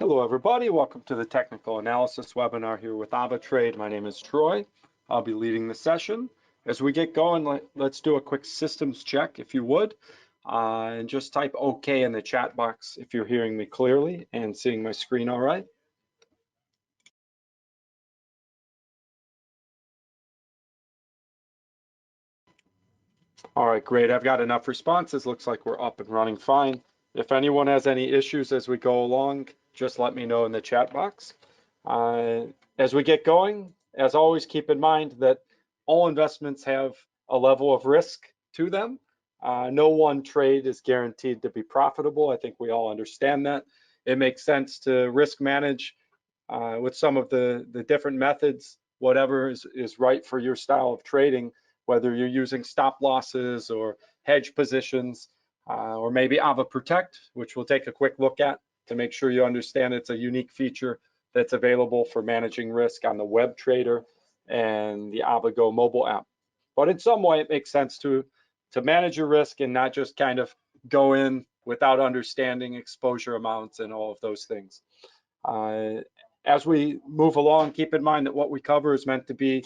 Hello everybody, welcome to the technical analysis webinar here with AvaTrade. My name is Troy. I'll be leading the session. As we get going, let's do a quick systems check if you would, and just type OK in the chat box if you're hearing me clearly and seeing my screen all right. All right, great. I've got enough responses. Looks like we're up and running fine. If anyone has any issues as we go along, just let me know in the chat box. As we get going, as always, keep in mind that all investments have a level of risk to them. No one trade is guaranteed to be profitable. I think we all understand that. It makes sense to risk manage with some of the different methods, whatever is right for your style of trading, whether you're using stop losses or hedge positions, or maybe AvaProtect, which we'll take a quick look at to make sure you understand it's a unique feature that's available for managing risk on the web trader and the AvaGo mobile app. But in some way, it makes sense to manage your risk and not just kind of go in without understanding exposure amounts and all of those things. As we move along, keep in mind that what we cover is meant to be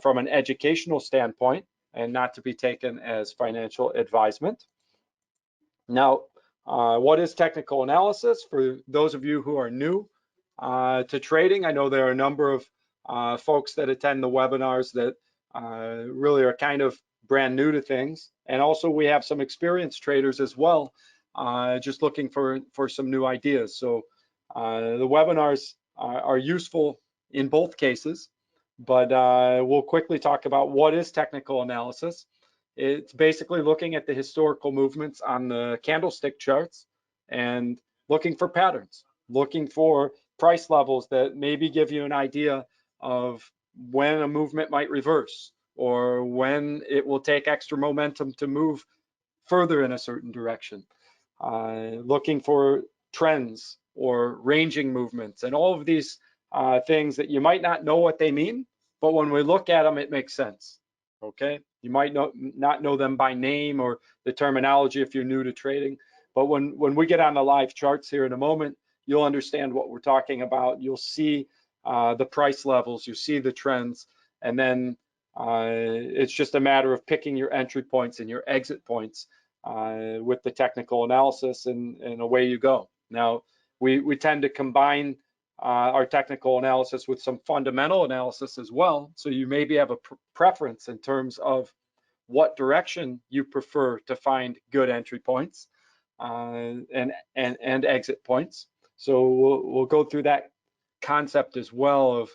from an educational standpoint and not to be taken as financial advisement. Now, what is technical analysis? For those of you who are new to trading, I know there are a number of folks that attend the webinars that really are kind of brand new to things. And also we have some experienced traders as well, just looking for some new ideas. So the webinars are useful in both cases, but we'll quickly talk about what is technical analysis. It's basically looking at the historical movements on the candlestick charts and looking for patterns, looking for price levels that maybe give you an idea of when a movement might reverse or when it will take extra momentum to move further in a certain direction. Looking for trends or ranging movements and all of these things that you might not know what they mean, but when we look at them, it makes sense. Okay, you might not know them by name or the terminology if you're new to trading, but when we get on the live charts here in a moment, you'll understand what we're talking about. You'll see the price levels, you see the trends, and then it's just a matter of picking your entry points and your exit points with the technical analysis, and away you go. Now, we tend to combine our technical analysis with some fundamental analysis as well. So you maybe have a preference in terms of what direction you prefer to find good entry points and exit points. So we'll go through that concept as well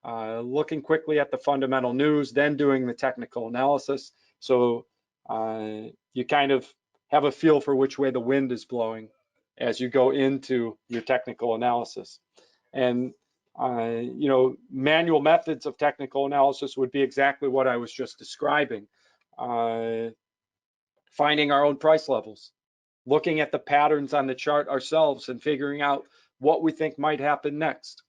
of looking quickly at the fundamental news, then doing the technical analysis. So you kind of have a feel for which way the wind is blowing as you go into your technical analysis. And you know, manual methods of technical analysis would be exactly what I was just describing. Finding our own price levels, looking at the patterns on the chart ourselves and figuring out what we think might happen next.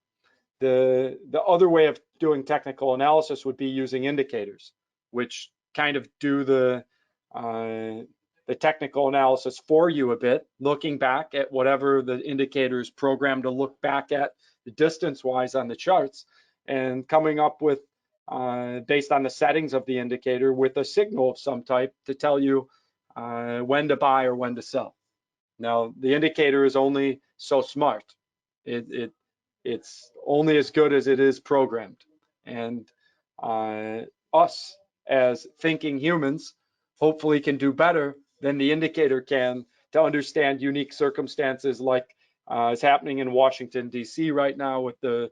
The other way of doing technical analysis would be using indicators, which kind of do the technical analysis for you a bit, looking back at whatever the indicator is programmed to look back at the distance-wise on the charts, and coming up with, based on the settings of the indicator, with a signal of some type to tell you when to buy or when to sell. Now, the indicator is only so smart. It's only as good as it is programmed. And us as thinking humans hopefully can do better than the indicator can to understand unique circumstances like is happening in Washington, D.C. right now with the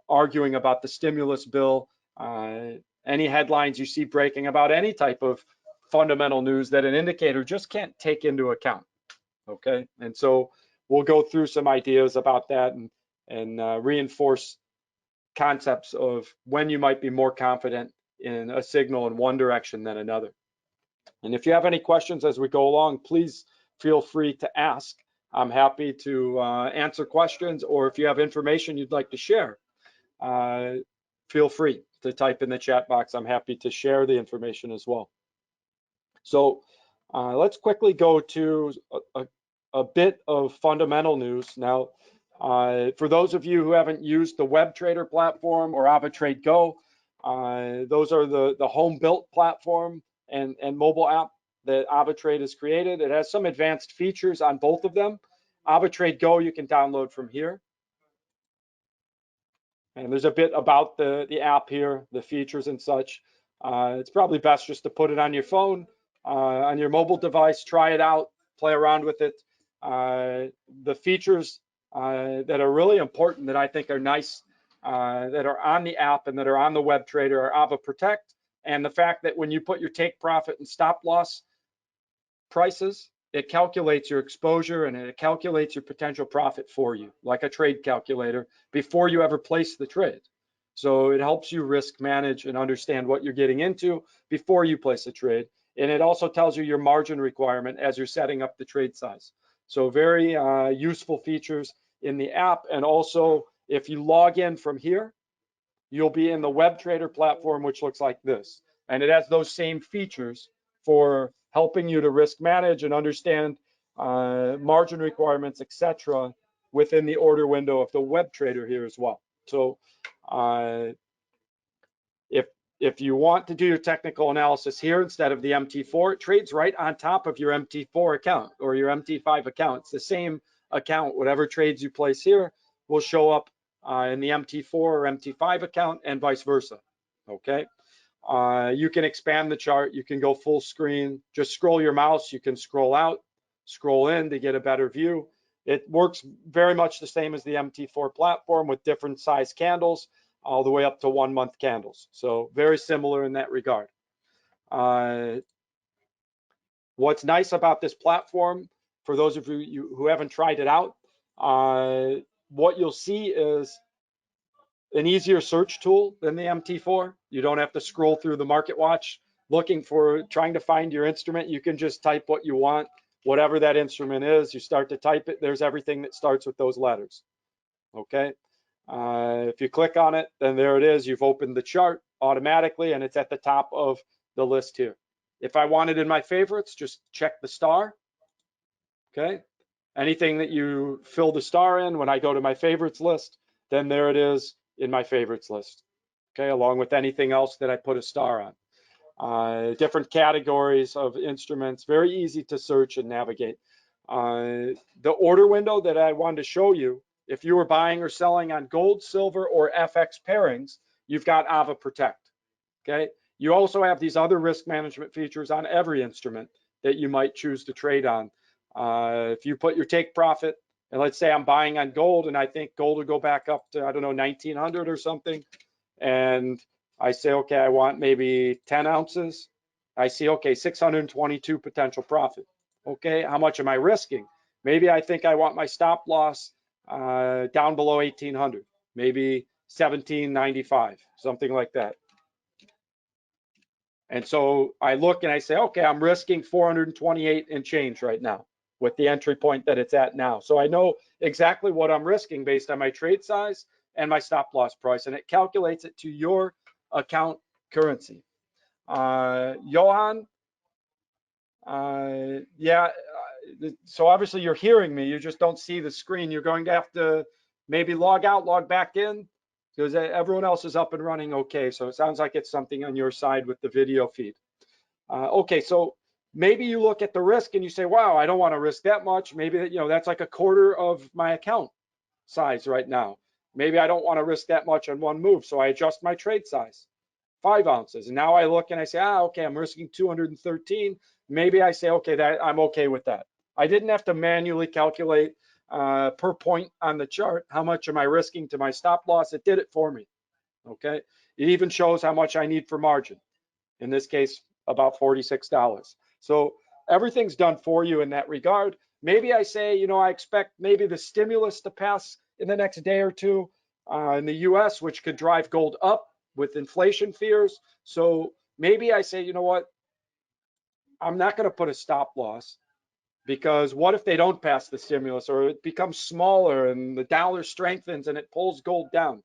arguing about the stimulus bill, any headlines you see breaking about any type of fundamental news that an indicator just can't take into account. Okay, and so we'll go through some ideas about that and reinforce concepts of when you might be more confident in a signal in one direction than another. And if you have any questions as we go along, please feel free to ask. I'm happy to answer questions, or if you have information you'd like to share, feel free to type in the chat box. I'm happy to share the information as well. So let's quickly go to a bit of fundamental news. Now, For those of you who haven't used the web trader platform or AvaTrade Go, those are the home built platform and mobile app that AvaTrade has created. It has some advanced features on both of them. AvaTrade Go you can download from here. And there's a bit about the app here, the features and such. It's probably best just to put it on your phone, on your mobile device, try it out, play around with it. The features that are really important that I think are nice, that are on the app and that are on the web trader are Ava Protect, and the fact that when you put your take profit and stop loss prices, it calculates your exposure and it calculates your potential profit for you, like a trade calculator, before you ever place the trade. So it helps you risk manage and understand what you're getting into before you place a trade. And it also tells you your margin requirement as you're setting up the trade size. So very useful features in the app. And also, if you log in from here, you'll be in the web trader platform, which looks like this. And it has those same features for helping you to risk manage and understand margin requirements, etc., within the order window of the web trader here as well. So if you want to do your technical analysis here instead of the MT4, it trades right on top of your MT4 account or your MT5 account. It's the same account. Whatever trades you place here will show up in the MT4 or MT5 account and vice versa. Okay. You can expand the chart. You can go full screen. Just scroll your mouse. You can scroll out, scroll in to get a better view. It works very much the same as the MT4 platform with different size candles, all the way up to 1 month candles. So very similar in that regard. What's nice about this platform, for those of you who haven't tried it out, what you'll see is an easier search tool than the MT4. You don't have to scroll through the market watch trying to find your instrument. You can just type what you want, whatever that instrument is. You start to type it, there's everything that starts with those letters. Okay. If you click on it, then there it is. You've opened the chart automatically and it's at the top of the list here. If I want it in my favorites, just check the star. Okay. Anything that you fill the star in, when I go to my favorites list, then there it is in my favorites list. Okay. Along with anything else that I put a star on. Different categories of instruments, very easy to search and navigate. The order window that I wanted to show you, if you were buying or selling on gold, silver, or FX pairings, you've got Ava Protect. Okay. You also have these other risk management features on every instrument that you might choose to trade on. If you put your take profit, and let's say I'm buying on gold, and I think gold will go back up to, I don't know, 1900 or something, and I say, okay, I want maybe 10 ounces. I see, okay, 622 potential profit. Okay, how much am I risking? Maybe I think I want my stop loss down below 1800, maybe 1795, something like that. And so I look and I say, okay, I'm risking 428 and change right now with the entry point that it's at now. So I know exactly what I'm risking based on my trade size and my stop loss price, and it calculates it to your account currency. Johan, yeah, so obviously you're hearing me, you just don't see the screen. You're going to have to maybe log out, log back in, because everyone else is up and running okay. So it sounds like it's something on your side with the video feed. Okay, so maybe you look at the risk and you say, wow, I don't want to risk that much. Maybe that's like a quarter of my account size right now. Maybe I don't want to risk that much on one move, so I adjust my trade size, 5 ounces. And now I look and I say, okay, I'm risking 213. Maybe I say, okay, I'm okay with that. I didn't have to manually calculate per point on the chart how much am I risking to my stop loss. It did it for me. Okay, it even shows how much I need for margin. In this case, about $46. So everything's done for you in that regard. Maybe I say, I expect maybe the stimulus to pass in the next day or two in the US, which could drive gold up with inflation fears. So maybe I say, you know what, I'm not going to put a stop loss, because what if they don't pass the stimulus, or it becomes smaller and the dollar strengthens and it pulls gold down?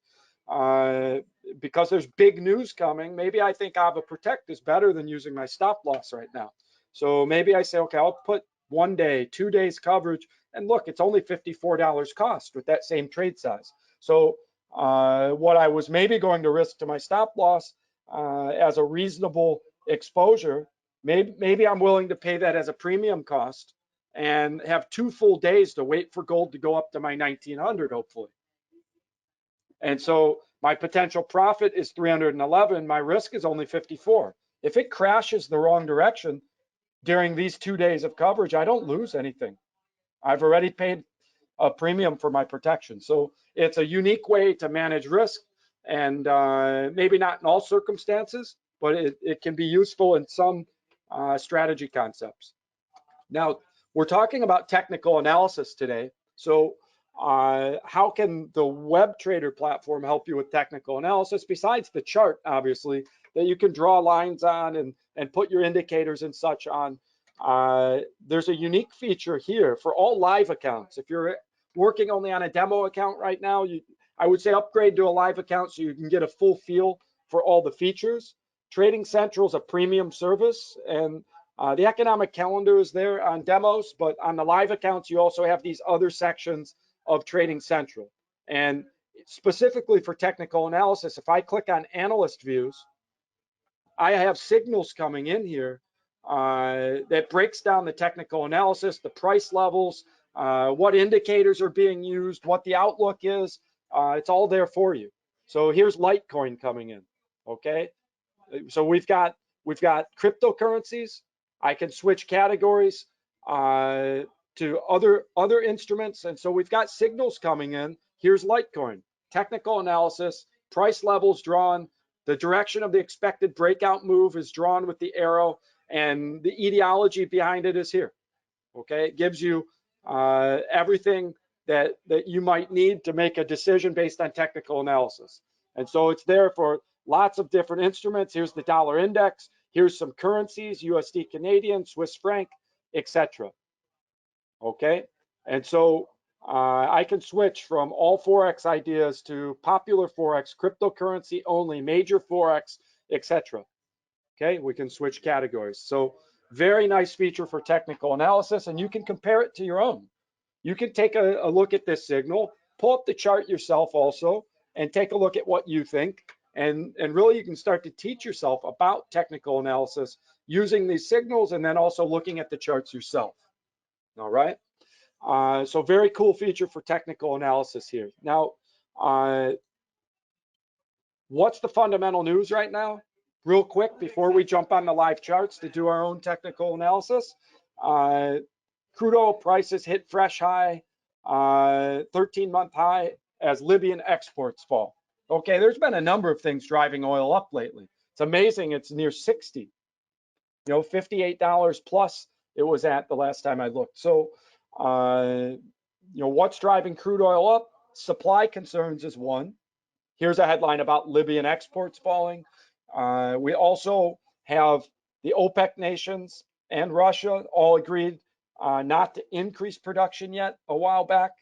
Because there's big news coming, maybe I think Ava Protect is better than using my stop loss right now. So maybe I say, okay, I'll put 1 day, 2 days coverage And look, it's only $54 cost with that same trade size. So what I was maybe going to risk to my stop loss as a reasonable exposure, maybe I'm willing to pay that as a premium cost and have 2 full days to wait for gold to go up to my 1900, hopefully. And so my potential profit is 311, my risk is only 54. If it crashes the wrong direction during these 2 days of coverage, I don't lose anything. I've already paid a premium for my protection. So it's a unique way to manage risk, and maybe not in all circumstances, but it can be useful in some strategy concepts. Now, we're talking about technical analysis today. So how can the WebTrader platform help you with technical analysis besides the chart, obviously, that you can draw lines on and put your indicators and such on? There's a unique feature here for all live accounts. If you're working only on a demo account right now, I would say upgrade to a live account so you can get a full feel for all the features. Trading Central is a premium service, and the economic calendar is there on demos, but on the live accounts, you also have these other sections of Trading Central. And specifically for technical analysis, if I click on analyst views, I have signals coming in here that breaks down the technical analysis, the price levels, what indicators are being used, what the outlook is. It's all there for you. So here's Litecoin coming in, okay? So we've got cryptocurrencies. I can switch categories to other instruments, and so we've got signals coming in. Here's Litecoin, technical analysis, price levels drawn, the direction of the expected breakout move is drawn with the arrow, and the etiology behind it is here. Okay, it gives you everything that you might need to make a decision based on technical analysis. And so it's there for lots of different instruments. Here's the dollar index. Here's some currencies, USD Canadian, Swiss franc, etc. Okay, and so I can switch from all Forex ideas to popular Forex, cryptocurrency only, major Forex, etc. Okay, we can switch categories. So very nice feature for technical analysis, and you can compare it to your own. You can take a look at this signal, pull up the chart yourself also, and take a look at what you think. And really you can start to teach yourself about technical analysis using these signals and then also looking at the charts yourself. All right. So very cool feature for technical analysis here. Now, what's the fundamental news right now? Real quick, before we jump on the live charts to do our own technical analysis, crude oil prices hit fresh high, 13-month high as Libyan exports fall. Okay, there's been a number of things driving oil up lately. It's amazing it's near 60, $58 plus it was at the last time I looked. So, what's driving crude oil up? Supply concerns is one. Here's a headline about Libyan exports falling. We also have the OPEC nations and Russia all agreed not to increase production yet a while back.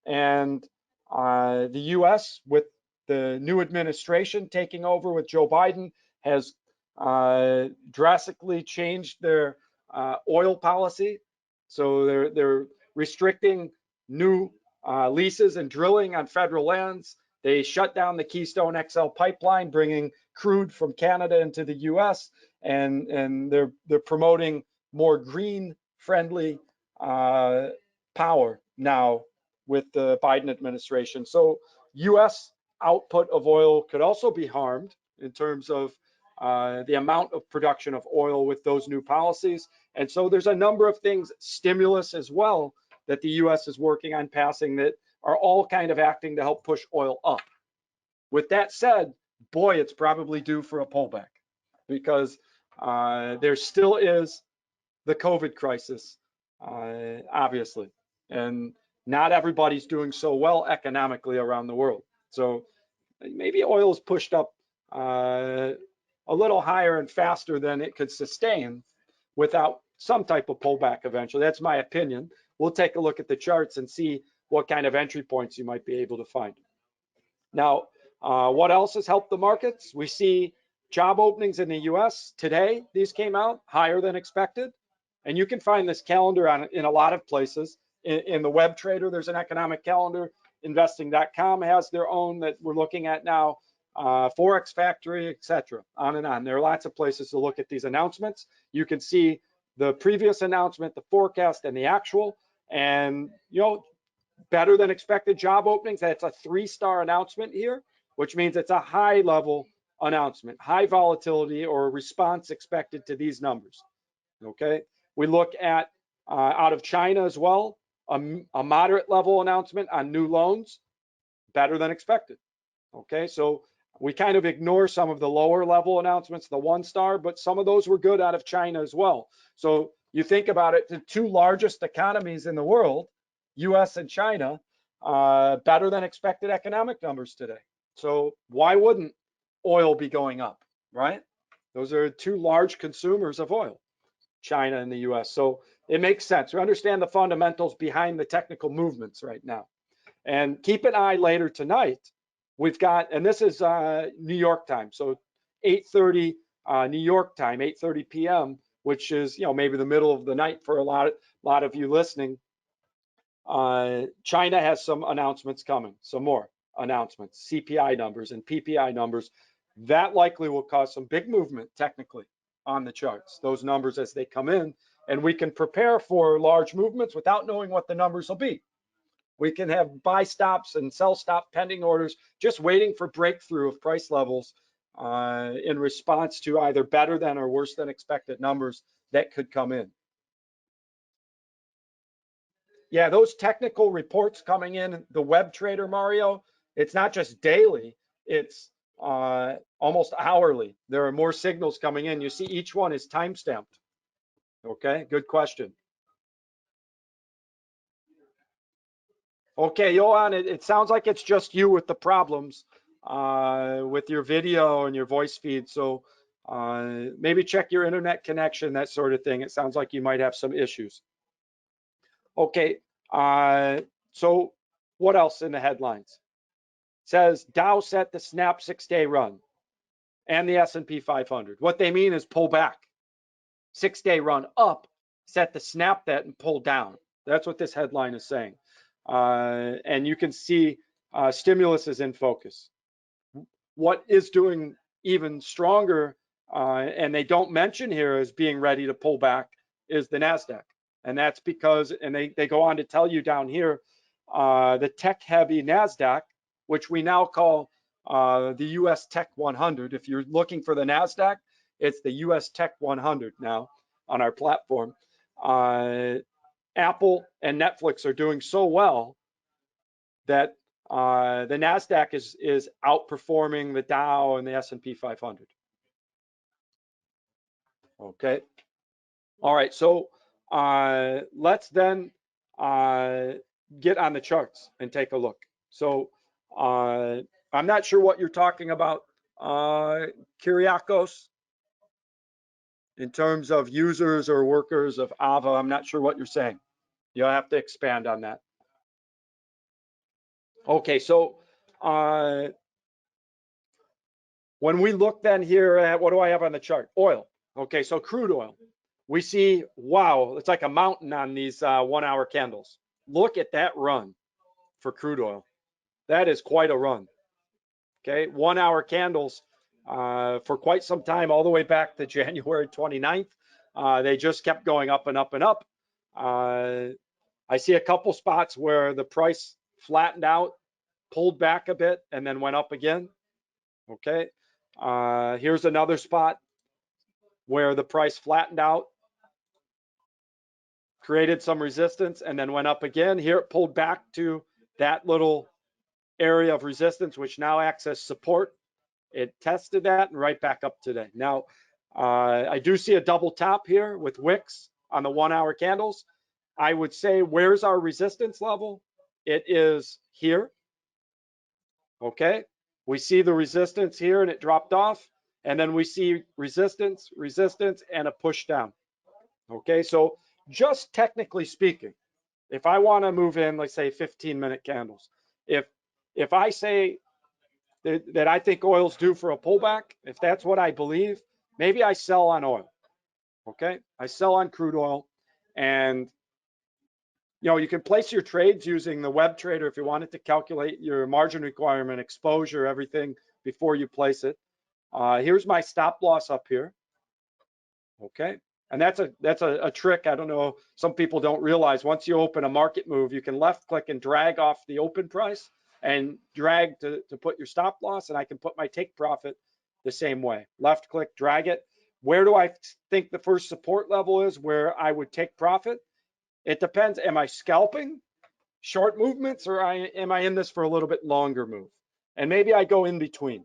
And the US, with the new administration taking over with Joe Biden, has drastically changed their oil policy. So they're restricting new leases and drilling on federal lands. They shut down the Keystone XL pipeline, bringing crude from Canada into the U.S., and they're promoting more green-friendly power now with the Biden administration. So U.S. output of oil could also be harmed in terms of the amount of production of oil with those new policies. And so there's a number of things, stimulus as well, that the U.S. is working on passing that are all kind of acting to help push oil up. With that said, boy, it's probably due for a pullback because there still is the COVID crisis, obviously, and not everybody's doing so well economically around the world. So maybe oil is pushed up a little higher and faster than it could sustain without some type of pullback eventually. That's my opinion. We'll take a look at the charts and see what kind of entry points you might be able to find. Now, what else has helped the markets? We see job openings in the US today. These came out higher than expected. And you can find this calendar in a lot of places. in the web trader, there's an economic calendar. Investing.com has their own that we're looking at now. Forex Factory, etc. On and on. There are lots of places to look at these announcements. You can see the previous announcement, the forecast, and the actual. And, you know, better than expected job openings. That's a 3-star announcement here, which means it's a high level announcement, high volatility or response expected to these numbers. Okay. We look at out of China as well, a moderate level announcement on new loans, better than expected. Okay. So we kind of ignore some of the lower level announcements, the 1-star, but some of those were good out of China as well. So you think about it, the 2 largest economies in the world, US and China, better than expected economic numbers today. So why wouldn't oil be going up, right? Those are 2 large consumers of oil, China and the US. So it makes sense. We understand the fundamentals behind the technical movements right now. And keep an eye later tonight. We've got, and this is New York time, so 8:30 New York time, 8:30 p.m., which is, you know, maybe the middle of the night for a lot of you listening. China has some announcements coming, some more announcements, CPI numbers and PPI numbers. That likely will cause some big movement technically on the charts, those numbers as they come in, and we can prepare for large movements without knowing what the numbers will be. We can have buy stops and sell stop pending orders, just waiting for breakthrough of price levels in response to either better than or worse than expected numbers that could come in. Yeah, those technical reports coming in, the web trader, Mario, it's not just daily, it's almost hourly. There are more signals coming in. You see each one is time-stamped. Okay, good question. Okay, Johan, it sounds like it's just you with the problems with your video and your voice feed. So maybe check your internet connection, that sort of thing. It sounds like you might have some issues. Okay, so what else in the headlines? It says Dow set the snap 6-day run and the S&P 500. What they mean is pull back. 6-day run up, set the snap that and pull down. That's what this headline is saying. And you can see stimulus is in focus. What is doing even stronger, and they don't mention here as being ready to pull back, is the NASDAQ. And that's because, and they go on to tell you down here, the tech-heavy NASDAQ, which we now call the US Tech 100. If you're looking for the NASDAQ, it's the US Tech 100 now on our platform. Apple and Netflix are doing so well that the NASDAQ is outperforming the Dow and the S&P 500. Okay. All right. So let's then get on the charts and take a look. So I'm not sure what you're talking about, Kyriakos, in terms of users or workers of Ava. I'm not sure what you're saying. You'll have to expand on that. Okay, so when we look then here at, what do I have on the chart? Oil. Okay, so crude oil. We see, wow, it's like a mountain on these 1-hour candles. Look at that run for crude oil. That is quite a run. Okay, 1-hour candles for quite some time, all the way back to January 29th. They just kept going up and up and up. I see a couple spots where the price flattened out, pulled back a bit, and then went up again. Okay, here's another spot where the price flattened out, created some resistance, and then went up again. Here it pulled back to that little area of resistance, which now acts as support. It tested that and right back up today. Now, I do see a double top here with wicks on the 1-hour candles. I would say, where's our resistance level? It is here. Okay, we see the resistance here and it dropped off, and then we see resistance, resistance, and a push down. Okay, so just technically speaking, if I want to move in, let's say 15-minute candles, if I say that I think oil's due for a pullback, if that's what I believe, maybe I sell on oil. Okay, I sell on crude oil, and you can place your trades using the web trader if you wanted to calculate your margin requirement, exposure, everything before you place it. Here's my stop loss up here. Okay, and that's a trick. I don't know, some people don't realize once you open a market move, you can left click and drag off the open price and drag to put your stop loss, and I can put my take profit the same way. Left click, drag it. Where do I think the first support level is where I would take profit? It depends. Am I scalping short movements, or am I in this for a little bit longer move? And maybe I go in between.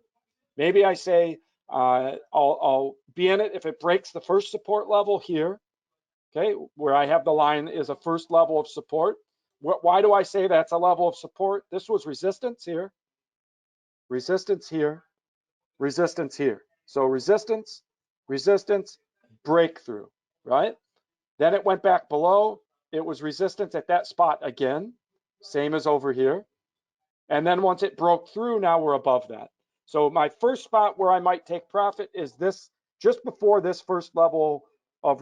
Maybe I say I'll be in it if it breaks the first support level here, okay, where I have the line is a first level of support. Why do I say that's a level of support? This was resistance here, resistance here, resistance here. So resistance, resistance, breakthrough, right? Then it went back below. It was resistance at that spot again, same as over here. And then once it broke through, now we're above that. So my first spot where I might take profit is this, just before this first level of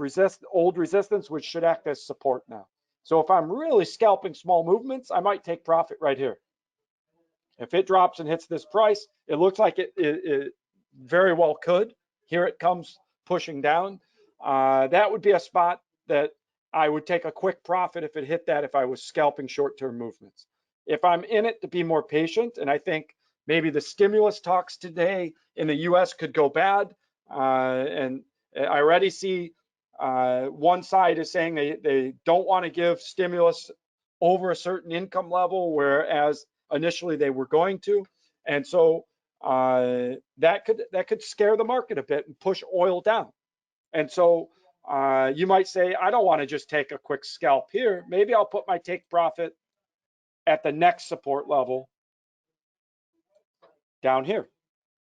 old resistance, which should act as support now. So if I'm really scalping small movements, I might take profit right here. If it drops and hits this price, it looks like it very well could. Here it comes pushing down. That would be a spot that I would take a quick profit if it hit that, if I was scalping short-term movements. If I'm in it to be more patient, and I think maybe the stimulus talks today in the US could go bad, and I already see one side is saying they don't want to give stimulus over a certain income level, whereas initially they were going to, and so that could scare the market a bit and push oil down. And so you might say, I don't want to just take a quick scalp here. Maybe I'll put my take profit at the next support level down here,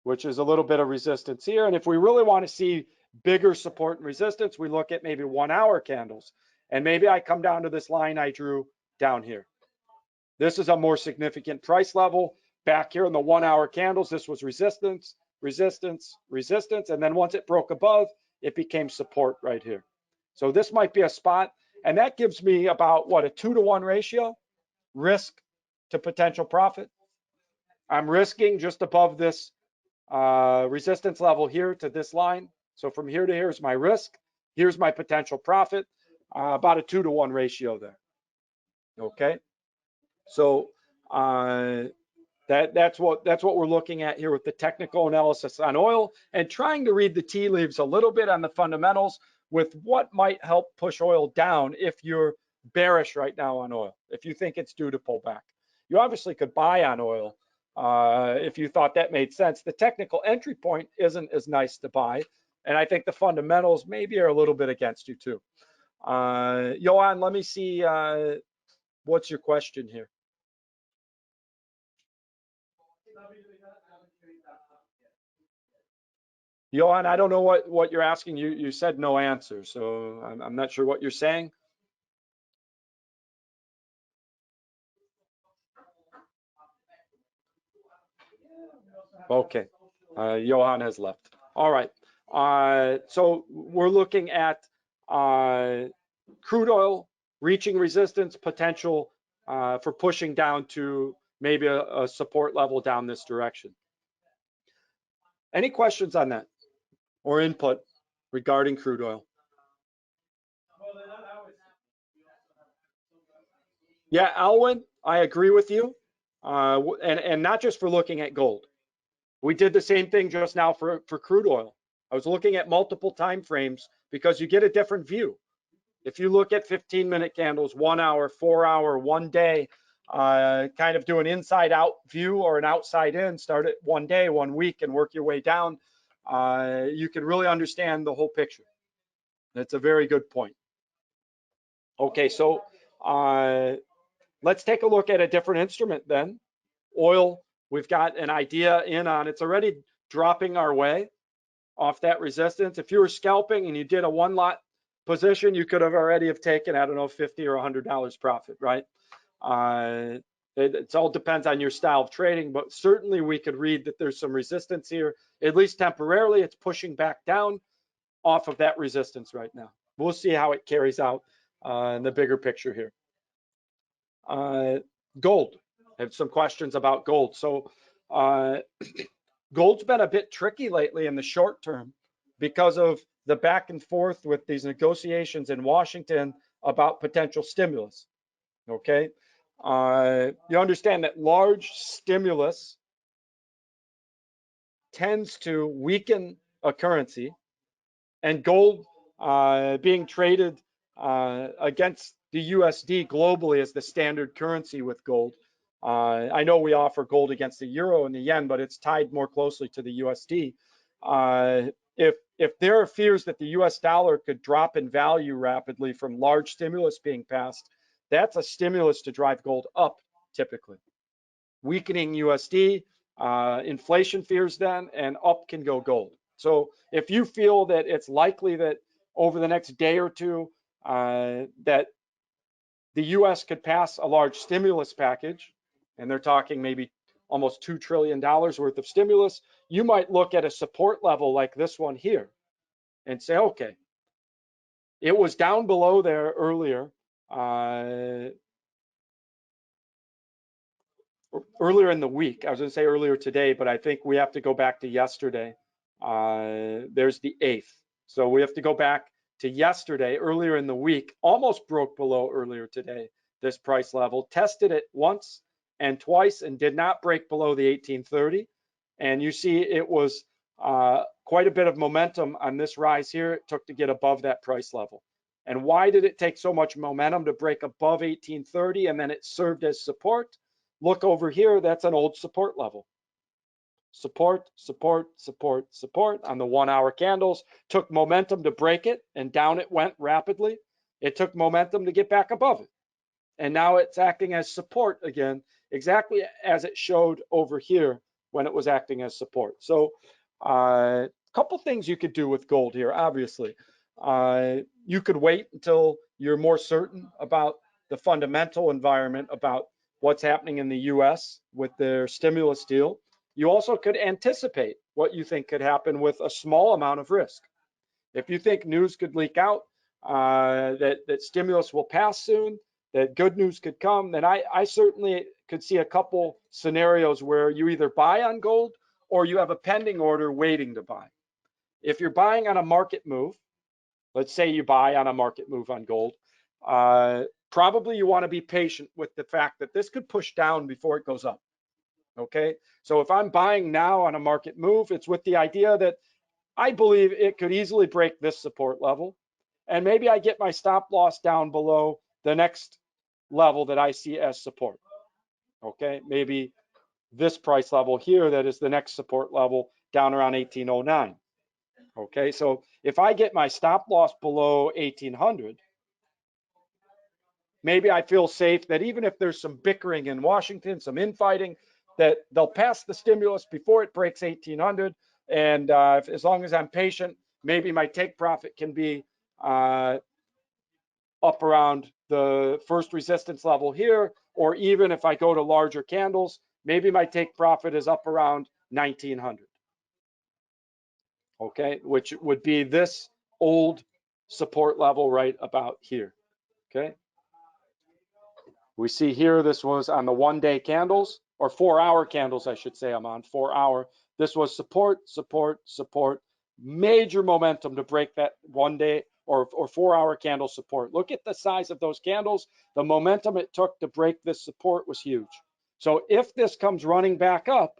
which is a little bit of resistance here. And if we really want to see bigger support and resistance, we look at maybe 1 hour candles. And maybe I come down to this line I drew down here. This is a more significant price level. Back here in the 1 hour candles, this was resistance, resistance, resistance. And then once it broke above, it became support right here. So this might be a spot. And that gives me about, what, a 2-to-1 ratio, risk to potential profit. I'm risking just above this resistance level here to this line. So from here to here is my risk. Here's my potential profit, about a 2-to-1 ratio there. Okay. So that's what we're looking at here with the technical analysis on oil, and trying to read the tea leaves a little bit on the fundamentals with what might help push oil down if you're bearish right now on oil, if you think it's due to pull back. You obviously could buy on oil if you thought that made sense. The technical entry point isn't as nice to buy, and I think the fundamentals maybe are a little bit against you too. Johan, let me see, what's your question here? Johan, I don't know what you're asking. You said no answer, so I'm not sure what you're saying. Okay, Johan has left. All right, so we're looking at crude oil reaching resistance potential for pushing down to maybe a support level down this direction. Any questions on that or input regarding crude oil? Yeah, Alwyn, I agree with you, and not just for looking at gold. We did the same thing just now for crude oil. I was looking at multiple time frames because you get a different view. If you look at 15-minute candles, 1 hour, 4 hour, 1 day, kind of do an inside out view or an outside in, start at 1 day, 1 week, and work your way down, you can really understand the whole picture. That's a very good point. Okay, so let's take a look at a different instrument then. Oil, we've got an idea in on, it's already dropping our way off that resistance. If you were scalping and you did a 1 lot position, you could have already have taken, I don't know, $50 or $100 profit, right? It all depends on your style of trading, but certainly we could read that there's some resistance here, at least temporarily. It's pushing back down off of that resistance right now. We'll see how it carries out in the bigger picture here. Gold. I have some questions about gold. So gold's been a bit tricky lately in the short term because of the back and forth with these negotiations in Washington about potential stimulus. Okay. You understand that large stimulus tends to weaken a currency, and gold being traded against the USD globally as the standard currency with gold. I know we offer gold against the euro and the yen, but it's tied more closely to the USD. If there are fears that the US dollar could drop in value rapidly from large stimulus being passed, that's a stimulus to drive gold up typically. Weakening USD, inflation fears then, and up can go gold. So if you feel that it's likely that over the next day or two that the US could pass a large stimulus package, and they're talking maybe almost $2 trillion worth of stimulus, you might look at a support level like this one here and say, okay, it was down below there earlier, earlier in the week. I was going to say earlier today, but I think we have to go back to yesterday. There's the 8th. So we have to go back to yesterday, earlier in the week, almost broke below earlier today, this price level, tested it once and twice and did not break below the 1830. And you see it was quite a bit of momentum on this rise here it took to get above that price level. And why did it take so much momentum to break above 1830 and then it served as support? Look over here, that's an old support level. Support, support, support, support on the 1 hour candles. Took momentum to break it and down it went rapidly. It took momentum to get back above it. And now it's acting as support again, exactly as it showed over here when it was acting as support. So a couple things you could do with gold here, obviously. You could wait until you're more certain about the fundamental environment, about what's happening in the US with their stimulus deal. You also could anticipate what you think could happen with a small amount of risk. If you think news could leak out, that stimulus will pass soon, that good news could come, then I certainly could see a couple scenarios where you either buy on gold or you have a pending order waiting to buy. If you're buying on a market move, let's say you buy on a market move on gold, probably you want to be patient with the fact that this could push down before it goes up. Okay, so if I'm buying now on a market move, it's with the idea that I believe it could easily break this support level, and maybe I get my stop loss down below the next level that I see as support. Okay, maybe this price level here that is the next support level down around 1809. Okay, so if I get my stop loss below 1800, maybe I feel safe that even if there's some bickering in Washington, some infighting, that they'll pass the stimulus before it breaks 1800. And as long as I'm patient, maybe my take profit can be up around the first resistance level here, or even if I go to larger candles, maybe my take profit is up around 1900. Okay, which would be this old support level right about here. Okay. We see here, this was on the 1 day candles, or 4 hour candles, I should say. I'm on 4 hour. This was support, support, support, major momentum to break that 1 day or 4 hour candle support. Look at the size of those candles. The momentum it took to break this support was huge. So if this comes running back up,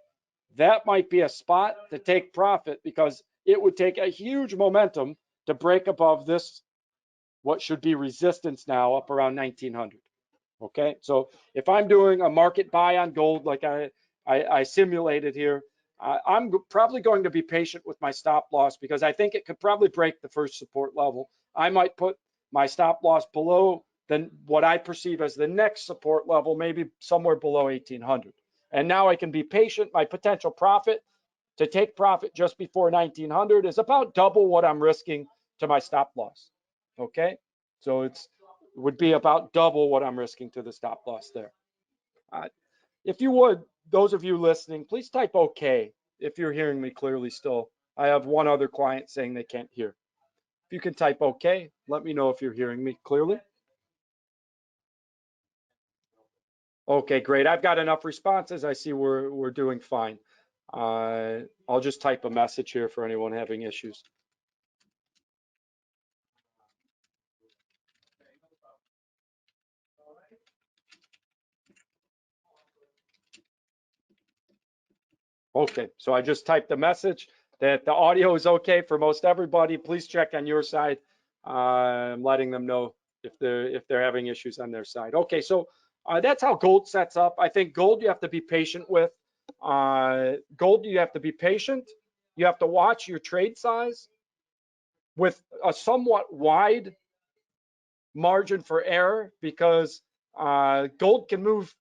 that might be a spot to take profit because it would take a huge momentum to break above this, what should be resistance now up around 1900. Okay, so if I'm doing a market buy on gold like I simulated here, I'm probably going to be patient with my stop loss because I think it could probably break the first support level. I might put my stop loss below than what I perceive as the next support level, maybe somewhere below 1800. And now I can be patient. My potential profit to take profit just before 1900 is about double what I'm risking to my stop loss. Okay, so it's would be about double what I'm risking to the stop loss there. If you would, those of you listening, please type OK if you're hearing me clearly still. I have one other client saying they can't hear. If you can type OK, let me know if you're hearing me clearly. Okay, great. I've got enough responses. I see we're doing fine. I'll just type a message here for anyone having issues. Okay, so I just typed a message that the audio is okay for most everybody. Please check on your side. I'm letting them know if they're having issues on their side. Okay, so that's how gold sets up. I think gold you have to be patient with. Gold you have to be patient. You have to watch your trade size with a somewhat wide margin for error because gold can move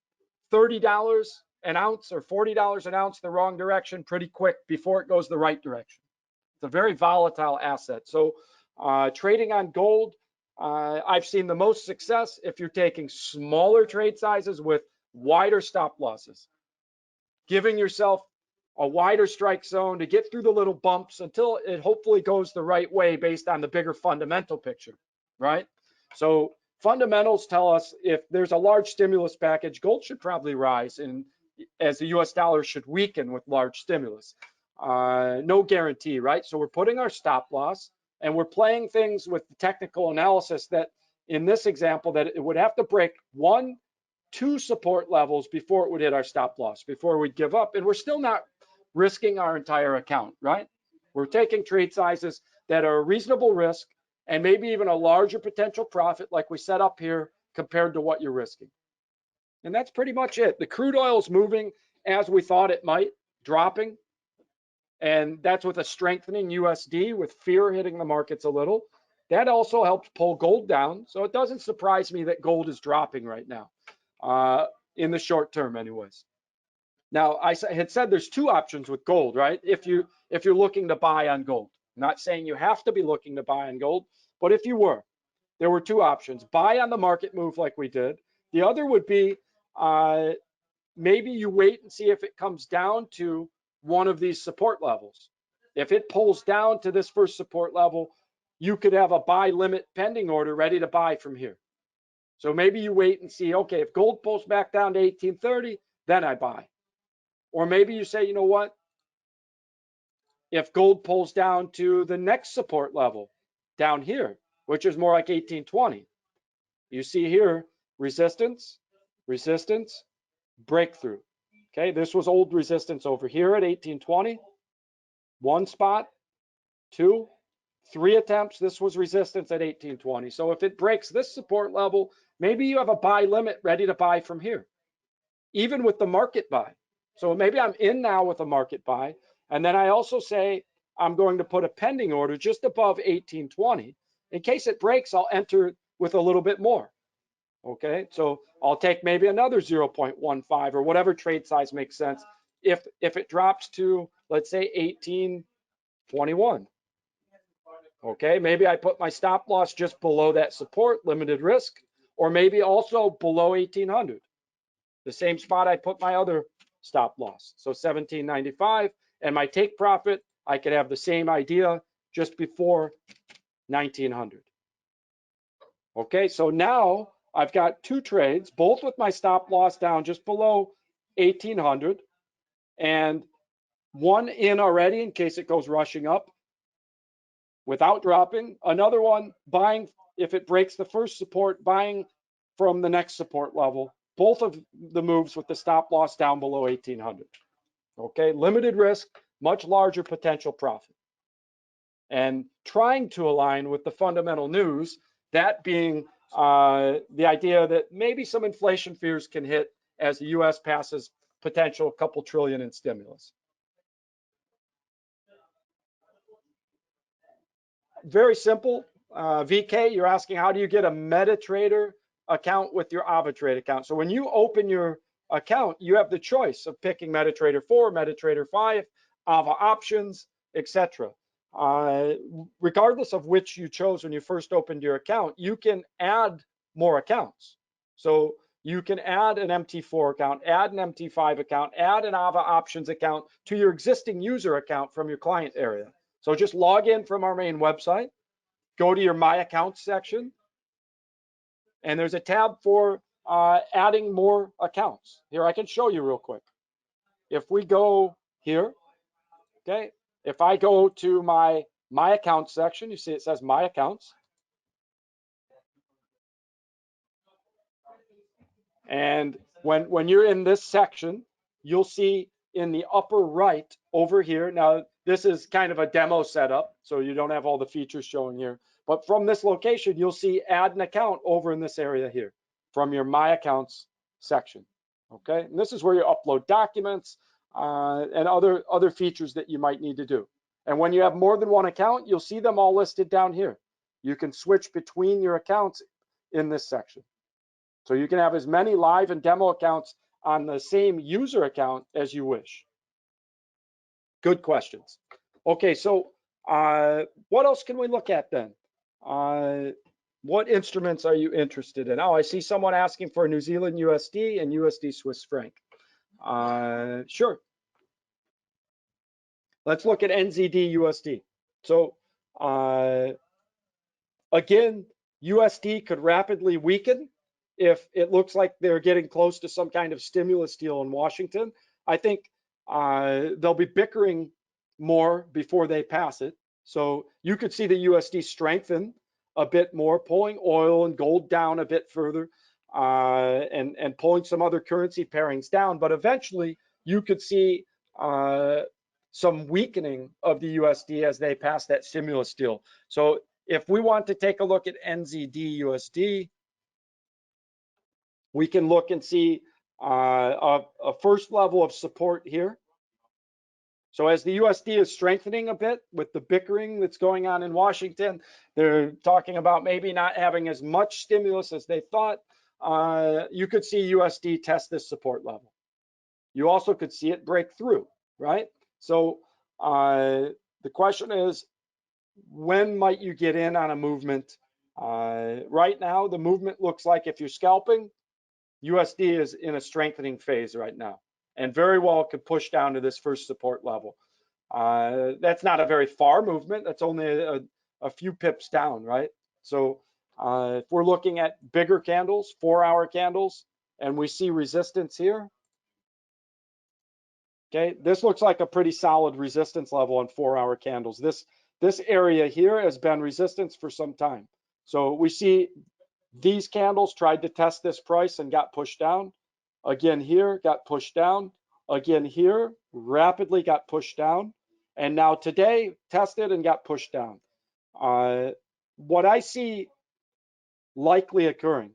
$30 an ounce or $40 an ounce the wrong direction pretty quick before it goes the right direction. It's a very volatile asset. So trading on gold, I've seen the most success if you're taking smaller trade sizes with wider stop losses, giving yourself a wider strike zone to get through the little bumps until it hopefully goes the right way based on the bigger fundamental picture, right? So fundamentals tell us if there's a large stimulus package, gold should probably rise, and as the US dollar should weaken with large stimulus. No guarantee, right? So we're putting our stop loss and we're playing things with the technical analysis that in this example that it would have to break 1-2 support levels before it would hit our stop loss, before we'd give up. And we're still not risking our entire account, right? We're taking trade sizes that are a reasonable risk and maybe even a larger potential profit like we set up here compared to what you're risking. And that's pretty much it. The crude oil is moving as we thought it might, dropping. And that's with a strengthening USD with fear hitting the markets a little. That also helps pull gold down. So it doesn't surprise me that gold is dropping right now, in the short term anyways. Now, I had said there's two options with gold, right? If you're looking to buy on gold. I'm not saying you have to be looking to buy on gold, but if you were, there were two options. Buy on the market move like we did. The other would be maybe you wait and see if it comes down to one of these support levels. If it pulls down to this first support level, you could have a buy limit pending order ready to buy from here. So maybe you wait and see, okay, if gold pulls back down to 1830, then I buy. Or maybe you say, you know what? If gold pulls down to the next support level down here, which is more like 1820, you see here resistance, resistance, breakthrough. Okay, this was old resistance over here at 1820. One spot, 2, 3 attempts. This was resistance at 1820. So if it breaks this support level, maybe you have a buy limit ready to buy from here, even with the market buy. So maybe I'm in now with a market buy. And then I also say I'm going to put a pending order just above 1820. In case it breaks, I'll enter with a little bit more. Okay, so I'll take maybe another 0.15 or whatever trade size makes sense. If it drops to, let's say, 1821. Okay, maybe I put my stop loss just below that support, limited risk, or maybe also below 1800. The same spot I put my other stop loss. So 1795, and my take profit, I could have the same idea just before 1900. Okay, so now I've got two trades, both with my stop loss down just below 1800 and one in already in case it goes rushing up without dropping. Another one buying if it breaks the first support, buying from the next support level. Both of the moves with the stop loss down below 1800. Okay, limited risk, much larger potential profit. And trying to align with the fundamental news, that being the idea that maybe some inflation fears can hit as the US passes potential couple trillion in stimulus. Very simple. VK, you're asking how do you get a MetaTrader account with your AvaTrade account? So when you open your account, you have the choice of picking MetaTrader 4, MetaTrader 5, Ava options, etc. Regardless of which you chose when you first opened your account, you can add more accounts. So you can add an MT4 account, add an MT5 account, add an Ava options account to your existing user account from your client area. So just log in from our main website, go to your My Accounts section, and there's a tab for adding more accounts. Here, I can show you real quick. If we go here, okay, if I go to my accounts section, you see it says my accounts. And when you're in this section, you'll see in the upper right over here. Now, this is kind of a demo setup, so you don't have all the features showing here. But from this location, you'll see add an account over in this area here from your My Accounts section. Okay, and this is where you upload documents and other features that you might need to do. And when you have more than one account, you'll see them all listed down here. You can switch between your accounts in this section. So you can have as many live and demo accounts on the same user account as you wish. Good questions. Okay, so what else can we look at then? What instruments are you interested in? Oh, I see someone asking for New Zealand USD and USD Swiss franc. Sure. Let's look at NZD USD. So again, USD could rapidly weaken if it looks like they're getting close to some kind of stimulus deal in Washington. I think they'll be bickering more before they pass it. So you could see the USD strengthen a bit more, pulling oil and gold down a bit further, and pulling some other currency pairings down. But eventually, you could see some weakening of the USD as they pass that stimulus deal. So if we want to take a look at NZD USD, we can look and see a first level of support here. So as the USD is strengthening a bit with the bickering that's going on in Washington, they're talking about maybe not having as much stimulus as they thought. You could see USD test this support level. You also could see it break through, right? So the question is, when might you get in on a movement? Right now, the movement looks like if you're scalping, USD is in a strengthening phase right now, and very well could push down to this first support level. That's not a very far movement. That's only a few pips down, right? So if we're looking at bigger candles, 4-hour candles, and we see resistance here, okay, this looks like a pretty solid resistance level on 4-hour candles. This area here has been resistance for some time. So we see these candles tried to test this price and got pushed down. Again here, got pushed down. Again here, rapidly got pushed down. And now today, tested and got pushed down. What I see likely occurring,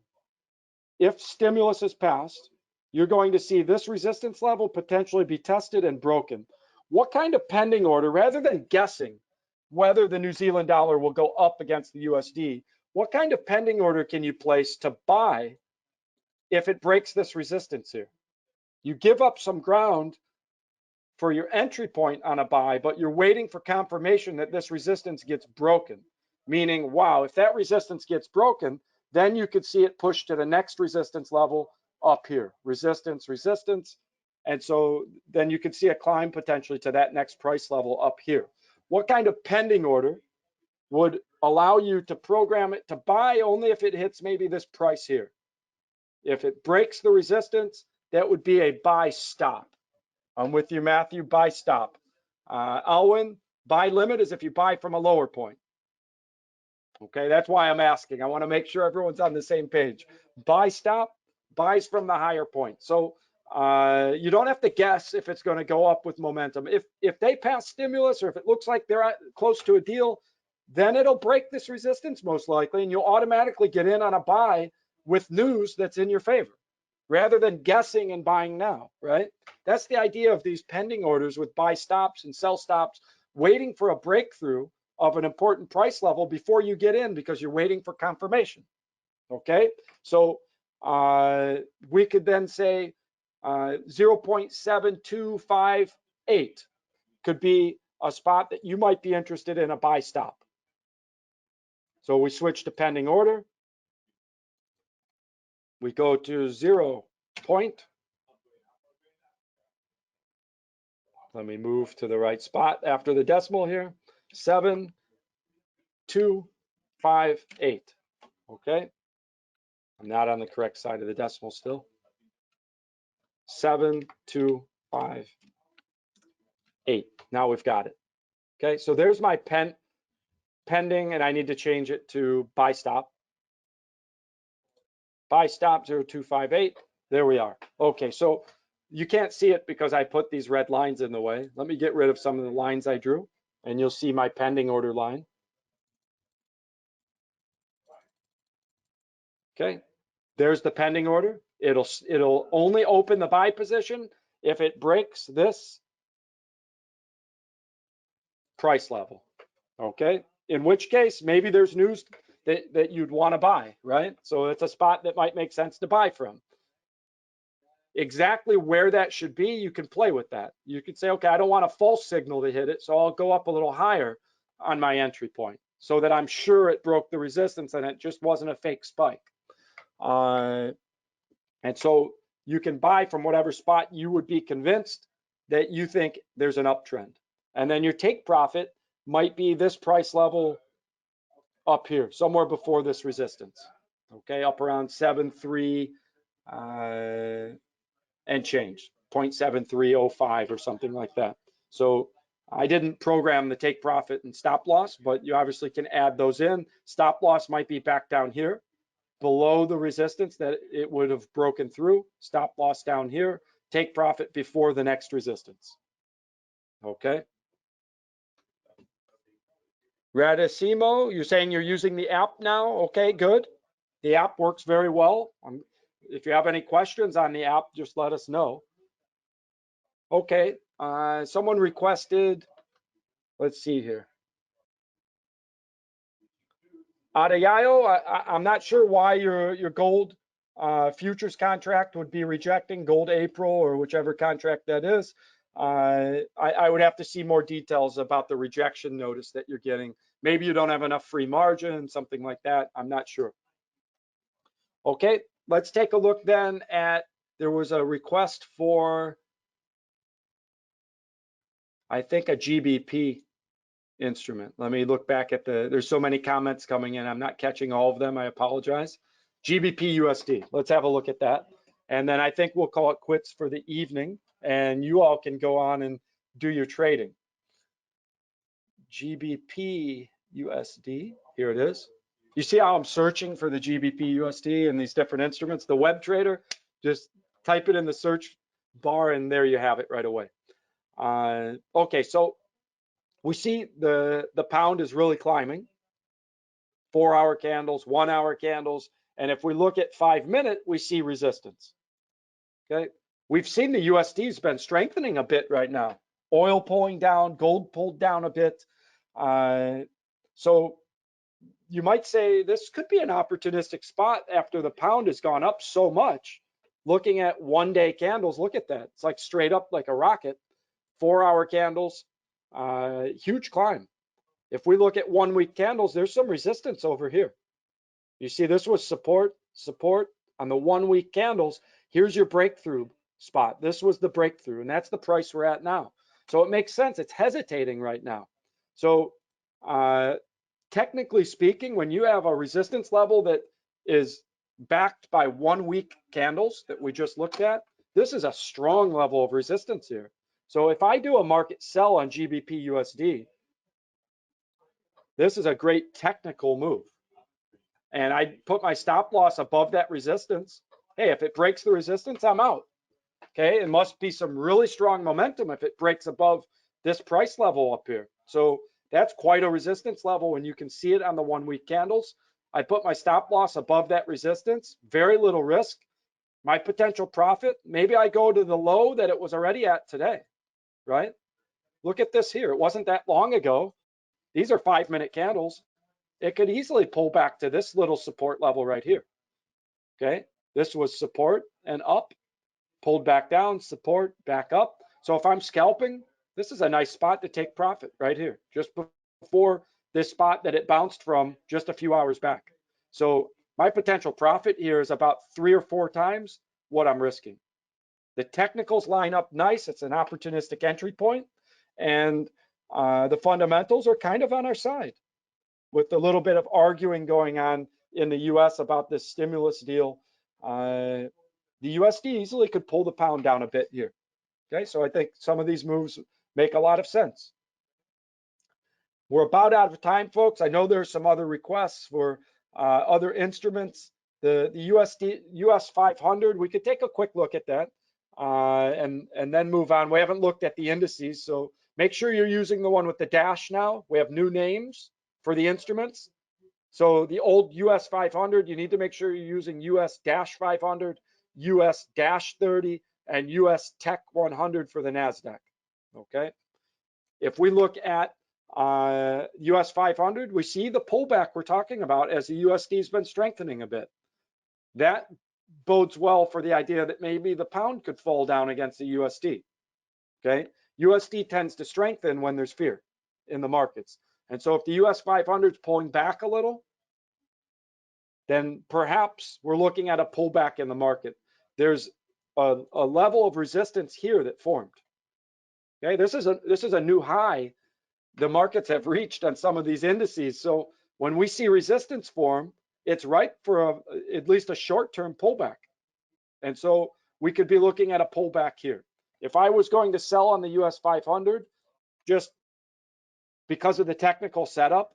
if stimulus is passed, you're going to see this resistance level potentially be tested and broken. What kind of pending order, rather than guessing whether the New Zealand dollar will go up against the USD, what kind of pending order can you place to buy if it breaks this resistance here? You give up some ground for your entry point on a buy, but you're waiting for confirmation that this resistance gets broken. Meaning, wow, if that resistance gets broken, then you could see it push to the next resistance level up here. Resistance, resistance. And so then you could see a climb potentially to that next price level up here. What kind of pending order would allow you to program it to buy only if it hits maybe this price here? If it breaks the resistance, that would be a buy stop. I'm with you, Matthew, buy stop. Alwyn, buy limit is if you buy from a lower point. Okay, that's why I'm asking. I want to make sure everyone's on the same page. Buy stop, buys from the higher point. So you don't have to guess if it's going to go up with momentum. If they pass stimulus or if it looks like they're close to a deal, then it'll break this resistance most likely, and you'll automatically get in on a buy with news that's in your favor, rather than guessing and buying now, right? That's the idea of these pending orders with buy stops and sell stops, waiting for a breakthrough of an important price level before you get in because you're waiting for confirmation, okay? So we could then say 0.7258 could be a spot that you might be interested in a buy stop. So we switch to pending order. We go to 0. Let me move to the right spot after the decimal here. 7258. Okay. I'm not on the correct side of the decimal still. 7258. Now we've got it. Okay, so there's my pending, and I need to change it to buy stop. Buy stop 0258. There we are. Okay, so you can't see it because I put these red lines in the way. Let me get rid of some of the lines I drew, and you'll see my pending order line. Okay, there's the pending order. It'll only open the buy position if it breaks this price level. Okay, in which case maybe there's news that you'd want to buy, right? So it's a spot that might make sense to buy from. Exactly where that should be, you can play with that. You could say, okay, I don't want a false signal to hit it, so I'll go up a little higher on my entry point so that I'm sure it broke the resistance and it just wasn't a fake spike. And so you can buy from whatever spot you would be convinced that you think there's an uptrend. And then your take profit might be this price level up here, somewhere before this resistance. Okay, up around 7.3 and change, 0.7305 or something like that. So I didn't program the take profit and stop loss, but you obviously can add those in. Stop loss might be back down here below the resistance that it would have broken through. Stop loss down here. Take profit before the next resistance. Okay. Radicimo, you're saying you're using the app now? Okay, good. The app works very well. If you have any questions on the app, just let us know. Okay, someone requested, let's see here. Adeyayo, I'm not sure why your gold futures contract would be rejecting gold April or whichever contract that is. I would have to see more details about the rejection notice that you're getting. Maybe you don't have enough free margin, something like that. I'm not sure. Okay, let's take a look then at, there was a request for, I think, a GBP instrument. Let me look back at there's so many comments coming in. I'm not catching all of them. I apologize. GBP USD. Let's have a look at that. And then I think we'll call it quits for the evening and you all can go on and do your trading. GBP USD. Here it is. You see how I'm searching for the GBP USD and these different instruments? The web trader, just type it in the search bar and there you have it right away. Okay, so we see the pound is really climbing. 4-hour candles, 1-hour candles, and if we look at 5-minute, we see resistance. Okay, we've seen the USD has been strengthening a bit right now. Oil pulling down, gold pulled down a bit. So you might say this could be an opportunistic spot after the pound has gone up so much. Looking at 1-day candles, look at that. It's like straight up like a rocket. 4-hour candles, huge climb. If we look at 1-week candles, there's some resistance over here. You see this was support on the 1-week candles. Here's your breakthrough spot. This was the breakthrough, and that's the price we're at now. So it makes sense. It's hesitating right now. So technically speaking, when you have a resistance level that is backed by 1-week candles that we just looked at, this is a strong level of resistance here. So if I do a market sell on GBP USD, this is a great technical move. And I put my stop loss above that resistance. Hey, if it breaks the resistance, I'm out. Okay, it must be some really strong momentum if it breaks above this price level up here. So that's quite a resistance level and you can see it on the 1-week candles. I put my stop loss above that resistance, very little risk. My potential profit, maybe I go to the low that it was already at today, right? Look at this here. It wasn't that long ago. These are 5-minute candles. It could easily pull back to this little support level right here. Okay, this was support and up, pulled back down, support, back up. So if I'm scalping, this is a nice spot to take profit right here, just before this spot that it bounced from just a few hours back. So my potential profit here is about 3 or 4 times what I'm risking. The technicals line up nice. It's an opportunistic entry point, and the fundamentals are kind of on our side with a little bit of arguing going on in the US about this stimulus deal, the USD easily could pull the pound down a bit here. Okay, so I think some of these moves make a lot of sense. We're about out of time, folks. I know there's some other requests for other instruments. The US 500, we could take a quick look at that and then move on. We haven't looked at the indices, so make sure you're using the one with the dash now. We have new names for the instruments. So the old US 500, you need to make sure you're using US 500, US 30, and US Tech 100 for the NASDAQ. Okay. If we look at US 500, we see the pullback we're talking about as the USD has been strengthening a bit. That bodes well for the idea that maybe the pound could fall down against the USD. Okay. USD tends to strengthen when there's fear in the markets. And so if the US 500 is pulling back a little, then perhaps we're looking at a pullback in the market. There's a level of resistance here that formed. Okay, this is a new high the markets have reached on some of these indices. So when we see resistance form, it's ripe for at least a short-term pullback. And so we could be looking at a pullback here. If I was going to sell on the US 500, just because of the technical setup,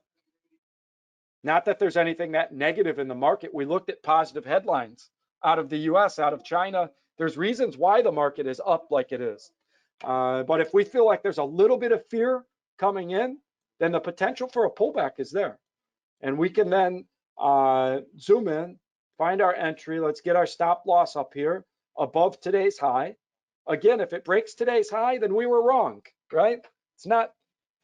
not that there's anything that negative in the market. We looked at positive headlines out of the US, out of China. There's reasons why the market is up like it is. But if we feel like there's a little bit of fear coming in, then the potential for a pullback is there. And we can then zoom in, find our entry. Let's get our stop loss up here above today's high. Again, if it breaks today's high, then we were wrong, right? It's not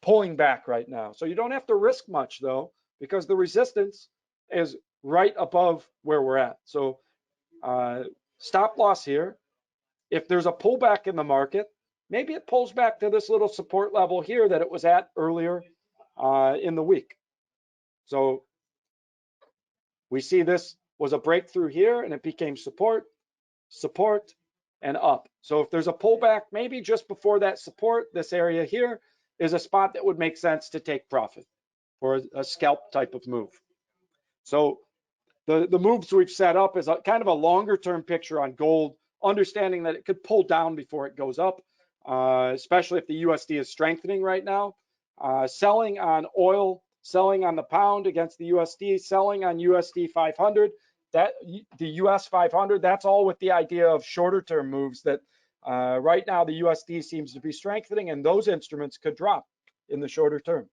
pulling back right now. So you don't have to risk much though, because the resistance is right above where we're at. So stop loss here. If there's a pullback in the market, maybe it pulls back to this little support level here that it was at earlier in the week. So we see this was a breakthrough here and it became support, support, and up. So if there's a pullback, maybe just before that support, this area here is a spot that would make sense to take profit for a scalp type of move. So the moves we've set up is kind of a longer term picture on gold, understanding that it could pull down before it goes up, especially if the USD is strengthening right now. Selling on oil, selling on the pound against the USD, selling on USD 500. That the US 500, that's all with the idea of shorter term moves that right now the USD seems to be strengthening and those instruments could drop in the shorter term.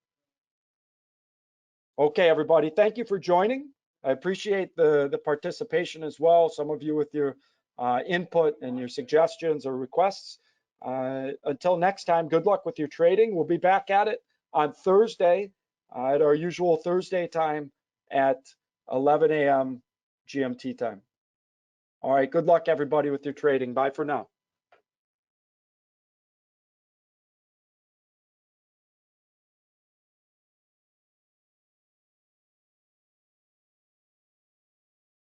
Okay, everybody, thank you for joining. I appreciate the participation as well. Some of you with your input and your suggestions or requests. Until next time, good luck with your trading. We'll be back at it on Thursday at our usual Thursday time at 11 a.m. GMT time. All right, good luck everybody with your trading. Bye for now.